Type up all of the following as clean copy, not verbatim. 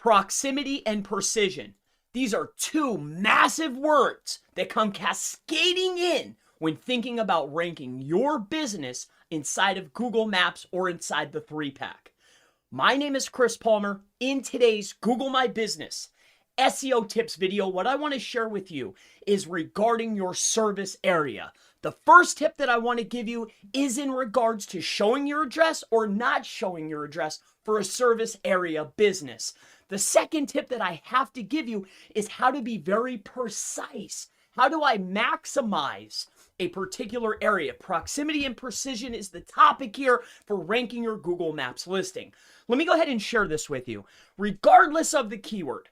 Proximity and precision. These are two massive words that come cascading in when thinking about ranking your business inside of Google Maps or inside the 3-pack. My name is Chris Palmer. In today's Google My Business SEO tips video, what I want to share with you is regarding your service area. The first tip that I want to give you is in regards to showing your address or not showing your address for a service area business. The second tip that I have to give you is how to be very precise. How do I maximize a particular area? Proximity and precision is the topic here for ranking your Google Maps listing. Let me go ahead and share this with you. Regardless of the keyword,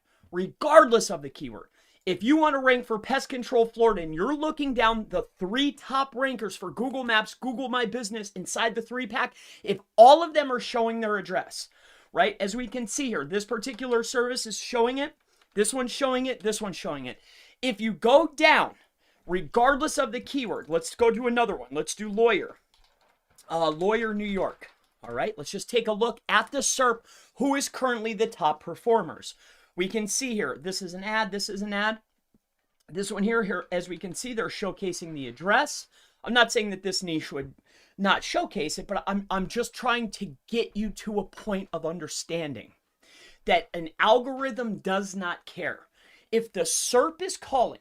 if you want to rank for pest control Florida and you're looking down the 3 top rankers for Google Maps, Google My Business inside the 3-pack, if all of them are showing their address, right? As we can see here, this particular service is showing it. This one's showing it. This one's showing it. If you go down, regardless of the keyword, let's go to another one. Let's do lawyer. Lawyer, New York. All right, let's just take a look at the SERP. Who is currently the top performers? We can see here, this is an ad, this is an ad. This one here, as we can see, they're showcasing the address. I'm not saying that this niche would not showcase it, but I'm just trying to get you to a point of understanding that an algorithm does not care. If the SERP is calling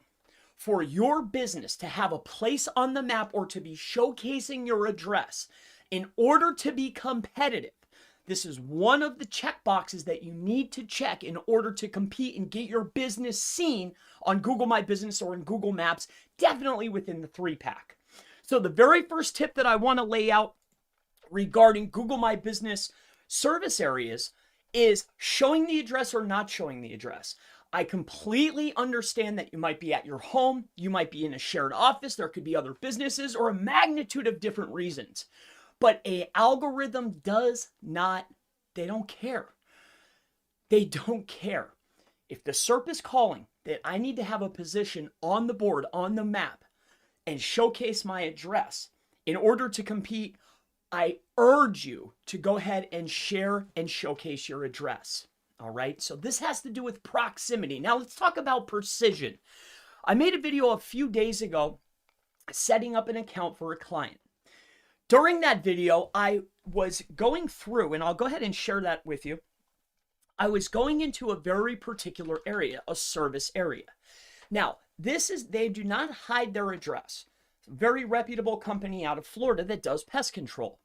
for your business to have a place on the map or to be showcasing your address in order to be competitive, this is one of the check boxes that you need to check in order to compete and get your business seen on Google My Business or in Google Maps, definitely within the 3-pack. So the very first tip that I want to lay out regarding Google My Business service areas is showing the address or not showing the address. I completely understand that you might be at your home, you might be in a shared office, there could be other businesses or a magnitude of different reasons. But an algorithm does not, they don't care. They don't care. If the SERP is calling that I need to have a position on the board, on the map, and showcase my address in order to compete, I urge you to go ahead and share and showcase your address. All right, so this has to do with proximity. Now let's talk about precision. I made a video a few days ago setting up an account for a client. During that video, I was going through, and I'll go ahead and share that with you. I was going into a very particular area, a service area. Now, they do not hide their address. It's a very reputable company out of Florida that does pest control.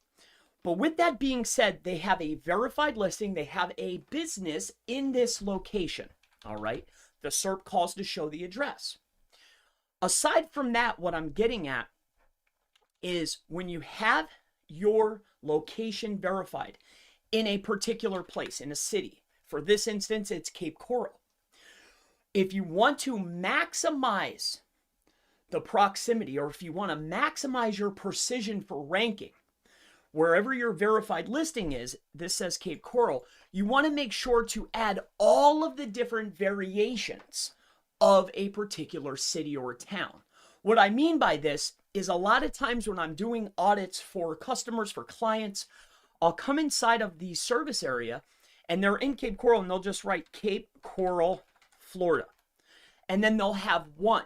But with that being said, they have a verified listing. They have a business in this location. All right. The SERP calls to show the address. Aside from that, what I'm getting at is when you have your location verified in a particular place, in a city, for this instance, it's Cape Coral. If you want to maximize the proximity, or if you want to maximize your precision for ranking, wherever your verified listing is, this says Cape Coral, you want to make sure to add all of the different variations of a particular city or town. What I mean by this is a lot of times when I'm doing audits for customers, for clients, I'll come inside of the service area and they're in Cape Coral and they'll just write Cape Coral, Florida. And then they'll have one.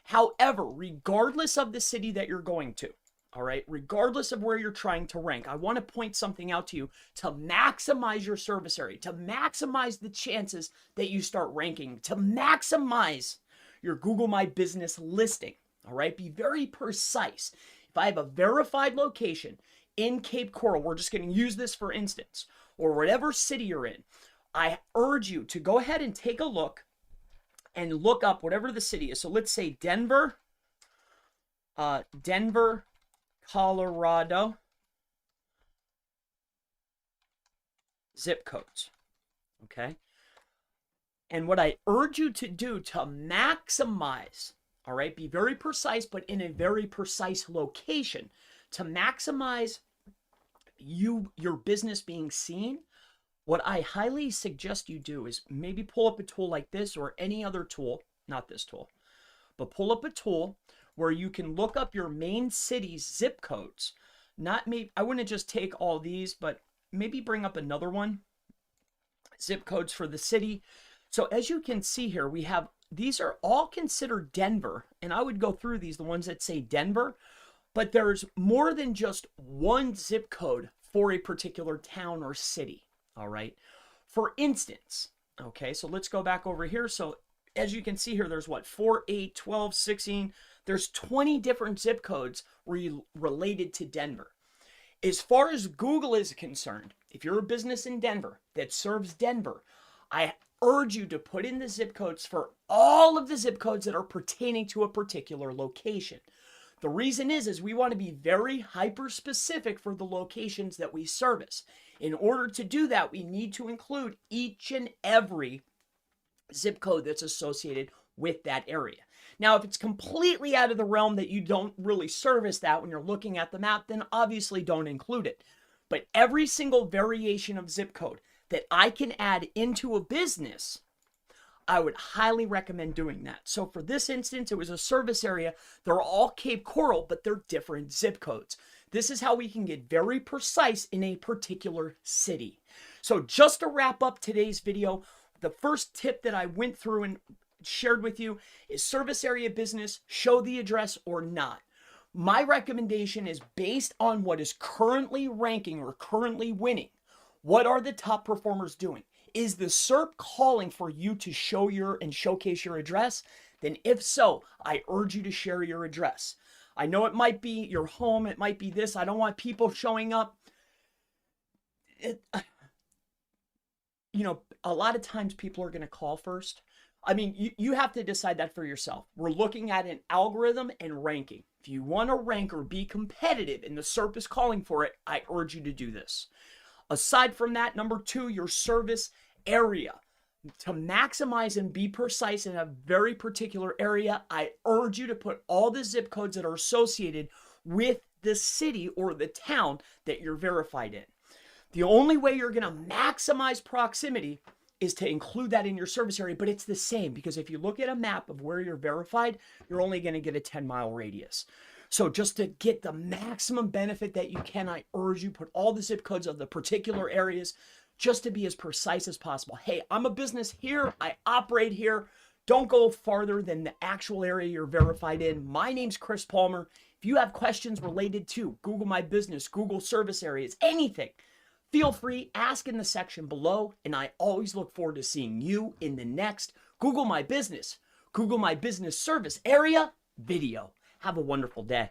However, regardless of the city that you're going to, all right, regardless of where you're trying to rank, I want to point something out to you to maximize your service area, to maximize the chances that you start ranking, to maximize your Google My Business listing. All right, be very precise. If I have a verified location in Cape Coral, we're just going to use this for instance, or whatever city you're in, I urge you to go ahead and take a look and look up whatever the city is. So let's say Denver, Colorado, zip codes, okay? And what I urge you to do to maximize, all right, be very precise, but in a very precise location, to maximize your business being seen, what I highly suggest you do is maybe pull up a tool like this or any other tool, not this tool, but pull up a tool where you can look up your main city's zip codes. Not maybe, I wouldn't just take all these, but maybe bring up another one. zip codes for the city. So as you can see here, we have, these are all considered Denver, and I would go through these, the ones that say Denver, but there's more than just one zip code for a particular town or city, all right? For instance, okay, so let's go back over here. So as you can see here, there's what, 4, 8, 12, 16, there's 20 different zip codes related to Denver. As far as Google is concerned, if you're a business in Denver that serves Denver, I urge you to put in the zip codes for all of the zip codes that are pertaining to a particular location. The reason is we want to be very hyper specific for the locations that we service. In order to do that, we need to include each and every zip code that's associated with that area. Now, if it's completely out of the realm that you don't really service that when you're looking at the map, then obviously don't include it. But every single variation of zip code that I can add into a business, I would highly recommend doing that. So for this instance, it was a service area. They're all Cape Coral, but they're different zip codes. This is how we can get very precise in a particular city. So just to wrap up today's video, the first tip that I went through and shared with you is service area business, show the address or not. My recommendation is based on what is currently ranking or currently winning. What are the top performers doing? Is the SERP calling for you to show your and showcase your address? Then if so, I urge you to share your address. I know it might be your home, it might be this. I don't want people showing up. You know, a lot of times people are going to call first. I mean, you have to decide that for yourself. We're looking at an algorithm and ranking. If you want to rank or be competitive and the SERP is calling for it, I urge you to do this. Aside from that, number 2, your service area. To maximize and be precise in a very particular area, I urge you to put all the zip codes that are associated with the city or the town that you're verified in. The only way you're going to maximize proximity is to include that in your service area, but it's the same because if you look at a map of where you're verified, you're only going to get a 10-mile radius. So just to get the maximum benefit that you can, I urge you put all the zip codes of the particular areas just to be as precise as possible. Hey, I'm a business here. I operate here. Don't go farther than the actual area you're verified in. My name's Chris Palmer. If you have questions related to Google My Business, Google service areas, anything, feel free, ask in the section below, and I always look forward to seeing you in the next Google My Business service area video. Have a wonderful day.